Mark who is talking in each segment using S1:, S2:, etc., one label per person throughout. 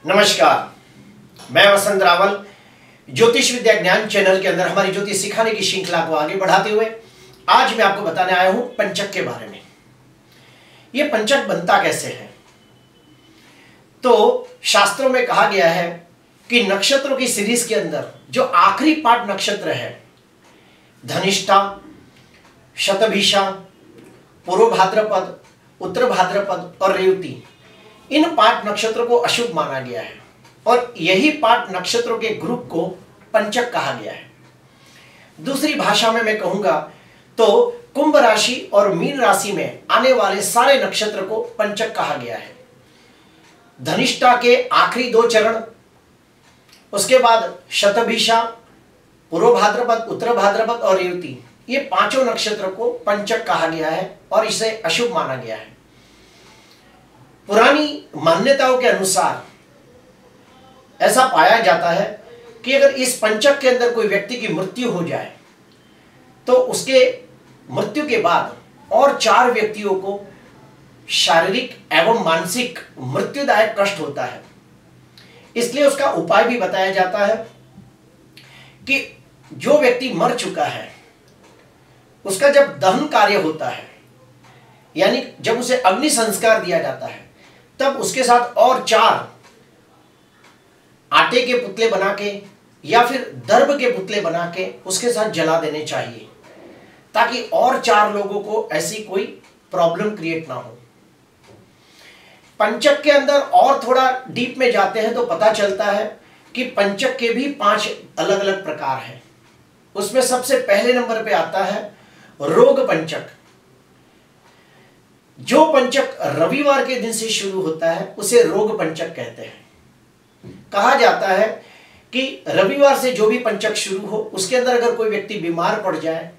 S1: नमस्कार, मैं वसंत रावल ज्योतिष विद्या ज्ञान चैनल के अंदर हमारी ज्योतिष सिखाने की श्रृंखला को आगे बढ़ाते हुए आज मैं आपको बताने आया हूं पंचक के बारे में। यह पंचक बनता कैसे है? तो शास्त्रों में कहा गया है कि नक्षत्रों की सीरीज के अंदर जो आखिरी पाठ नक्षत्र है धनिष्ठा, शतभिषा, पूर्व भाद्रपद, उत्तर भाद्रपद और रेवती, इन पाठ नक्षत्रों को अशुभ माना गया है और यही पाठ नक्षत्रों के ग्रुप को पंचक कहा गया है। दूसरी भाषा में मैं कहूंगा तो कुंभ राशि और मीन राशि में आने वाले सारे नक्षत्र को पंचक कहा गया है। धनिष्ठा के आखिरी 2 चरण, उसके बाद शतभिषा, पूर्व भाद्रपद, उत्तर भाद्रपद और रेवती, ये पांचों नक्षत्र को पंचक कहा गया है और इसे अशुभ माना गया है। पुरानी मान्यताओं के अनुसार ऐसा पाया जाता है कि अगर इस पंचक के अंदर कोई व्यक्ति की मृत्यु हो जाए तो उसके मृत्यु के बाद और 4 व्यक्तियों को शारीरिक एवं मानसिक मृत्युदायक कष्ट होता है। इसलिए उसका उपाय भी बताया जाता है कि जो व्यक्ति मर चुका है उसका जब दहन कार्य होता है, यानी जब उसे अग्नि संस्कार दिया जाता है, तब उसके साथ और 4 आटे के पुतले बना के या फिर दर्भ के पुतले बना के उसके साथ जला देने चाहिए, ताकि और 4 लोगों को ऐसी कोई प्रॉब्लम क्रिएट ना हो। पंचक के अंदर और थोड़ा डीप में जाते हैं तो पता चलता है कि पंचक के भी 5 अलग अलग प्रकार हैं। उसमें सबसे पहले नंबर पे आता है रोग पंचक। जो पंचक रविवार के दिन से शुरू होता है उसे रोग पंचक कहते हैं। कहा जाता है कि रविवार से जो भी पंचक शुरू हो उसके अंदर अगर कोई व्यक्ति बीमार पड़ जाए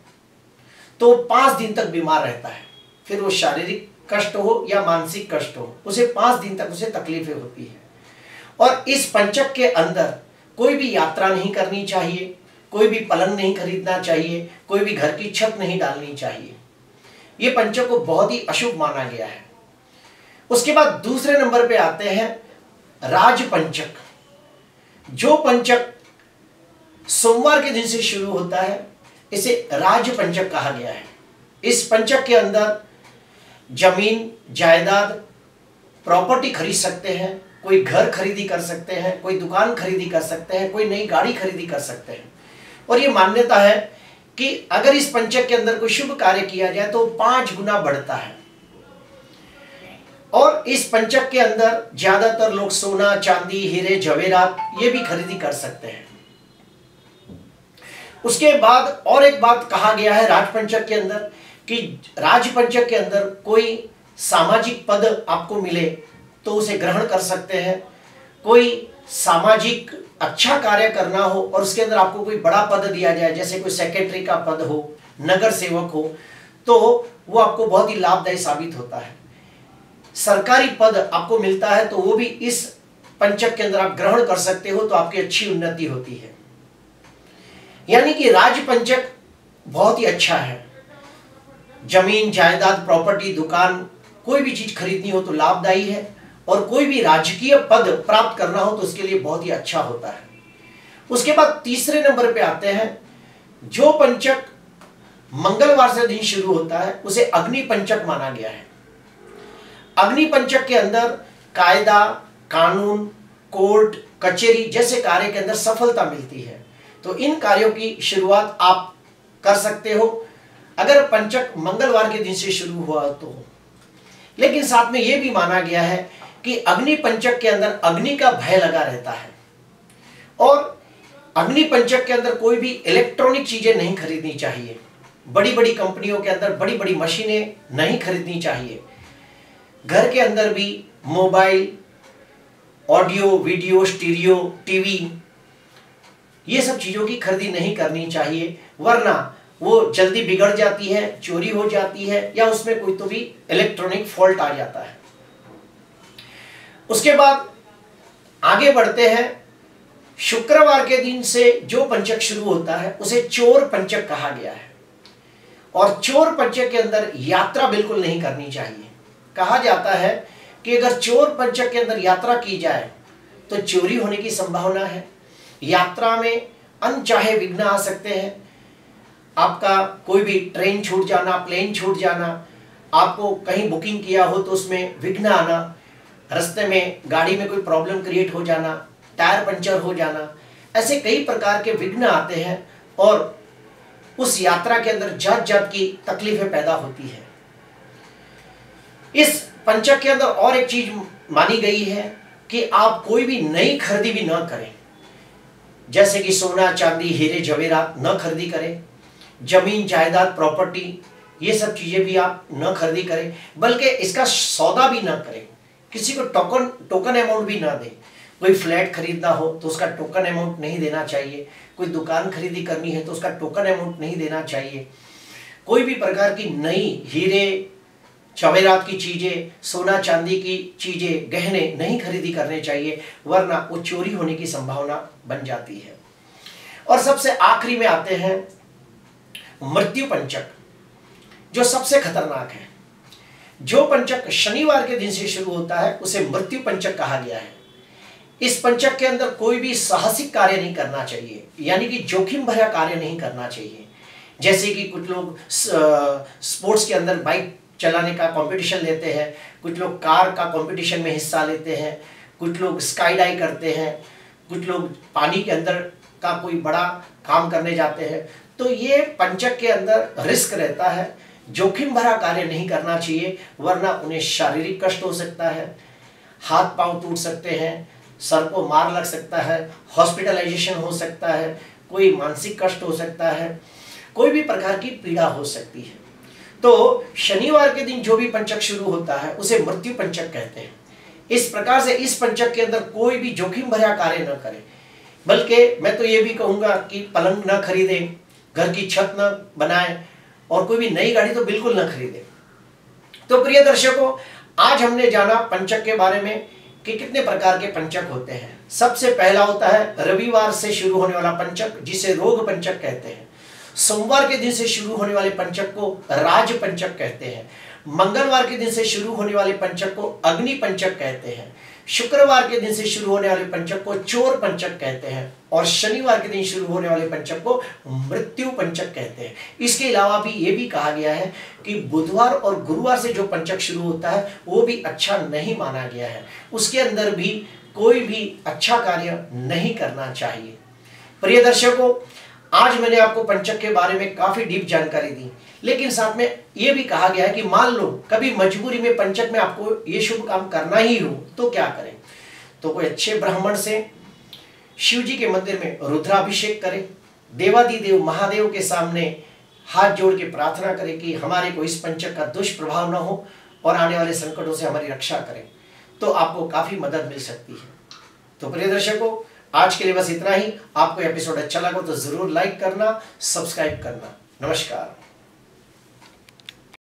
S1: तो 5 दिन तक बीमार रहता है, फिर वो शारीरिक कष्ट हो या मानसिक कष्ट हो, उसे 5 दिन तक उसे तकलीफें होती है। और इस पंचक के अंदर कोई भी यात्रा नहीं करनी चाहिए, कोई भी पलंग नहीं खरीदना चाहिए, कोई भी घर की छत नहीं डालनी चाहिए। ये पंचक को बहुत ही अशुभ माना गया है। उसके बाद दूसरे नंबर पे आते हैं राज पंचक। जो पंचक सोमवार के दिन से शुरू होता है इसे राज पंचक कहा गया है। इस पंचक के अंदर जमीन, जायदाद, प्रॉपर्टी खरीद सकते हैं, कोई घर खरीदी कर सकते हैं, कोई दुकान खरीदी कर सकते हैं, कोई नई गाड़ी खरीदी कर सकते हैं। और ये मान्यता है कि अगर इस पंचक के अंदर कोई शुभ कार्य किया जाए तो 5 गुना बढ़ता है। और इस पंचक के अंदर ज्यादातर लोग सोना, चांदी, हीरे, जवेरात ये भी खरीदी कर सकते हैं। उसके बाद और एक बात कहा गया है राजपंचक के अंदर कि राजपंचक के अंदर कोई सामाजिक पद आपको मिले तो उसे ग्रहण कर सकते हैं। कोई सामाजिक अच्छा कार्य करना हो और उसके अंदर आपको कोई बड़ा पद दिया जाए, जैसे कोई सेक्रेटरी का पद हो, नगर सेवक हो, तो वो आपको बहुत ही लाभदायी साबित होता है। सरकारी पद आपको मिलता है तो वो भी इस पंचक के अंदर आप ग्रहण कर सकते हो, तो आपकी अच्छी उन्नति होती है। यानी कि राजपंचक बहुत ही अच्छा है। जमीन, जायदाद, प्रॉपर्टी, दुकान, कोई भी चीज खरीदनी हो तो लाभदायी है, और कोई भी राजकीय पद प्राप्त करना हो तो उसके लिए बहुत ही अच्छा होता है। उसके बाद तीसरे नंबर पे आते हैं जो पंचक मंगलवार से दिन शुरू होता है उसे अग्नि पंचक माना गया है। अग्नि पंचक के अंदर कायदा, कानून, कोर्ट, कचहरी जैसे कार्य के अंदर सफलता मिलती है, तो इन कार्यों की शुरुआत आप कर सकते हो अगर पंचक मंगलवार के दिन से शुरू हुआ तो। लेकिन साथ में यह भी माना गया है कि अग्नि पंचक के अंदर अग्नि का भय लगा रहता है, और अग्नि पंचक के अंदर कोई भी इलेक्ट्रॉनिक चीजें नहीं खरीदनी चाहिए। बड़ी बड़ी कंपनियों के अंदर बड़ी बड़ी मशीनें नहीं खरीदनी चाहिए। घर के अंदर भी mobile, audio, video, stereo, TV, ये सब चीजों की खरीदी नहीं करनी चाहिए, वरना वो जल्दी बिगड़ जाती है, चोरी हो जाती है या उसमें कोई तो भी इलेक्ट्रॉनिक फॉल्ट आ जाता है। उसके बाद आगे बढ़ते हैं। शुक्रवार के दिन से जो पंचक शुरू होता है उसे चोर पंचक कहा गया है, और चोर पंचक के अंदर यात्रा बिल्कुल नहीं करनी चाहिए। कहा जाता है कि अगर चोर पंचक के अंदर यात्रा की जाए तो चोरी होने की संभावना है। यात्रा में अनचाहे विघ्न आ सकते हैं। आपका कोई भी ट्रेन छूट जाना, प्लेन छूट जाना, आपको कहीं बुकिंग किया हो तो उसमें विघ्न आना, रास्ते में गाड़ी में कोई प्रॉब्लम क्रिएट हो जाना, टायर पंचर हो जाना, ऐसे कई प्रकार के विघ्न आते हैं और उस यात्रा के अंदर जात जात की तकलीफें पैदा होती है। इस पंचक के अंदर और एक चीज मानी गई है कि आप कोई भी नई खरीदी भी न करें, जैसे कि सोना चांदी हीरे जवेरात न खरीदी करें, जमीन जायदाद प्रॉपर्टी ये सब चीजें भी आप न खरीदी करें, बल्कि इसका सौदा भी न करें। किसी को टोकन अमाउंट भी ना दें। कोई फ्लैट खरीदना हो तो उसका टोकन अमाउंट नहीं देना चाहिए। कोई दुकान खरीदी करनी है तो उसका टोकन अमाउंट नहीं देना चाहिए। कोई भी प्रकार की नई हीरे जवेरात की चीजें, सोना चांदी की चीजें, गहने नहीं खरीदी करने चाहिए, वरना वो चोरी होने की संभावना बन जाती है। और सबसे आखिरी में आते हैं मृत्यु पंचक, जो सबसे खतरनाक है। जो पंचक शनिवार के दिन से शुरू होता है उसे मृत्यु पंचक कहा गया है। इस पंचक के अंदर कोई भी साहसिक कार्य नहीं करना चाहिए, यानी कि जोखिम भरा कार्य नहीं करना चाहिए। जैसे कि कुछ लोग स्पोर्ट्स के अंदर बाइक चलाने का कंपटीशन लेते हैं, कुछ लोग कार का कंपटीशन में हिस्सा लेते हैं, कुछ लोग स्काई डाइव करते हैं, कुछ लोग पानी के अंदर का कोई बड़ा काम करने जाते हैं। तो ये पंचक के अंदर रिस्क रहता है, जोखिम भरा कार्य नहीं करना चाहिए, वरना उन्हें शारीरिक कष्ट हो सकता है, हाथ पांव टूट सकते हैं, सर को मार लग सकता है, हॉस्पिटलाइजेशन हो सकता है, कोई मानसिक कष्ट हो सकता है, कोई भी प्रकार की पीड़ा हो सकती है। तो शनिवार के दिन जो भी पंचक शुरू होता है उसे मृत्यु पंचक कहते हैं। इस प्रकार से इस पंचक के अंदर कोई भी जोखिम भरा कार्य न करें, बल्कि मैं तो ये भी कहूंगा कि पलंग न खरीदें, घर की छत न बनाएं और कोई भी नई गाड़ी तो बिल्कुल न खरीदें। तो प्रिय दर्शकों, आज हमने जाना पंचक के बारे में कि कितने प्रकार के पंचक होते हैं। सबसे पहला होता है रविवार से शुरू होने वाला पंचक, जिसे रोग पंचक कहते हैं। सोमवार के दिन से शुरू होने वाले पंचक को राज पंचक कहते हैं। मंगलवार के दिन से शुरू होने वाले पंचक को अग्नि पंचक कहते हैं। शुक्रवार के दिन से शुरू होने वाले पंचक को चोर पंचक कहते हैं और शनिवार के दिन शुरू होने वाले पंचक को मृत्यु पंचक कहते हैं। इसके अलावा भी ये भी कहा गया है कि बुधवार और गुरुवार से जो पंचक शुरू होता है वो भी अच्छा नहीं माना गया है, उसके अंदर भी कोई भी अच्छा कार्य नहीं करना चाहिए। प्रिय दर्शकों, आज मैंने आपको पंचक के बारे में काफी डीप जानकारी दी, लेकिन साथ में यह भी कहा गया है कि मान लो कभी मजबूरी में पंचक में आपको ये शुभ काम करना ही हो तो क्या करें। तो कोई अच्छे ब्राह्मण से शिव जी के मंदिर में रुद्राभिषेक करें, देवादिदेव महादेव के सामने हाथ जोड़ के प्रार्थना करें कि हमारे को इस पंचक का दुष्प्रभाव न हो और आने वाले संकटों से हमारी रक्षा करें, तो आपको काफी मदद मिल सकती है। तो प्रिय दर्शकों, आज के लिए बस इतना ही। आपको एपिसोड अच्छा लगा तो जरूर लाइक करना, सब्सक्राइब करना। नमस्कार।